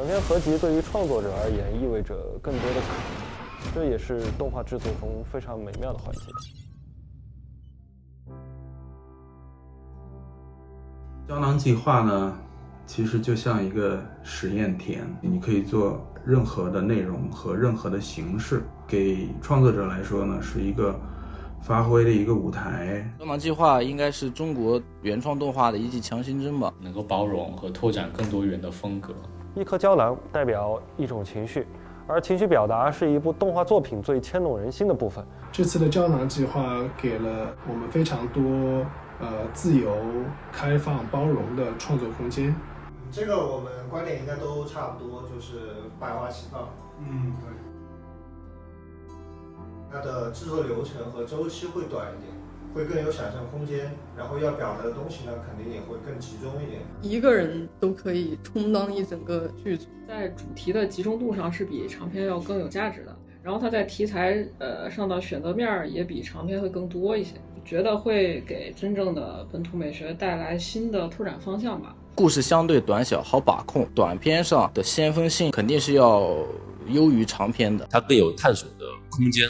短片合集对于创作者而言意味着更多的可能，这也是动画制作中非常美妙的环节。胶囊计划呢，其实就像一个实验田，你可以做任何的内容和任何的形式，给创作者来说呢，是一个发挥的一个舞台。胶囊计划应该是中国原创动画的一剂强心针吧，能够包容和拓展更多元的风格。一颗胶囊代表一种情绪，而情绪表达是一部动画作品最牵动人心的部分。这次的胶囊计划给了我们非常多自由、开放、包容的创作空间。这个我们观点应该都差不多，就是百花齐放。对。它的制作流程和周期会短一点，会更有想象空间，然后要表达的东西呢，肯定也会更集中一点。一个人都可以充当一整个剧组，在主题的集中度上是比长篇要更有价值的。然后它在题材上的选择面也比长篇会更多一些，觉得会给真正的本土美学带来新的拓展方向吧。故事相对短小，好把控，短篇上的先锋性肯定是要优于长篇的，它更有探索的空间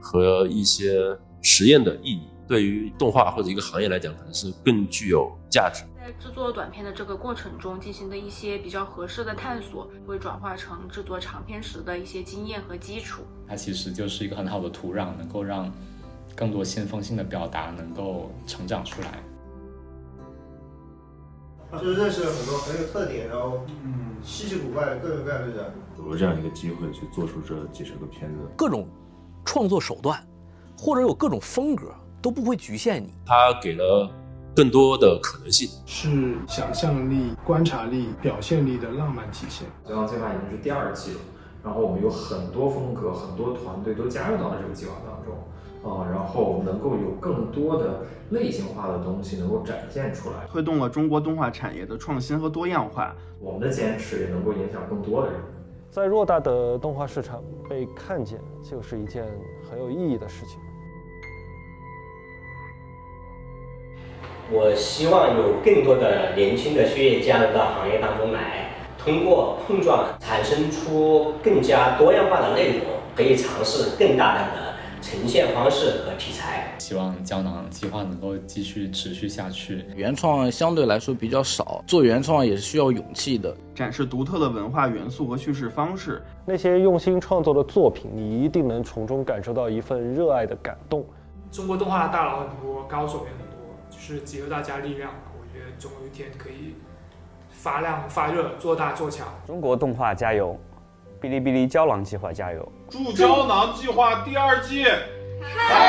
和一些实验的意义，对于动画或者一个行业来讲，可能是更具有价值。在制作短片的这个过程中进行的一些比较合适的探索，会转化成制作长片时的一些经验和基础。它其实就是一个很好的土壤，能够让更多先锋性的表达能够成长出来。就是认识了很多很有特点，然后稀奇古怪的各种各样的人，有了这样一个机会去做出这几十个片子，各种创作手段或者有各种风格都不会局限你，它给了更多的可能性，是想象力、观察力、表现力的浪漫体现。胶囊计划已经是第2季了，然后我们有很多风格、很多团队都加入到了这个计划当中。然后我们能够有更多的类型化的东西能够展现出来，推动了中国动画产业的创新和多样化。我们的坚持也能够影响更多的人。在偌大的动画市场被看见，就是一件很有意义的事情。我希望有更多的年轻的血液加入到行业当中来，通过碰撞产生出更加多样化的内容，可以尝试更大胆的呈现方式和题材。希望胶囊计划能够继续持续下去。原创相对来说比较少，做原创也是需要勇气的，展示独特的文化元素和叙事方式。那些用心创作的作品，你一定能从中感受到一份热爱的感动。中国动画的大佬很多，高手也很多，就是集合大家力量，我觉得总有一天可以发亮发热，做大做强。中国动画加油！哔哩哔哩胶囊计划加油！祝胶囊计划第2季开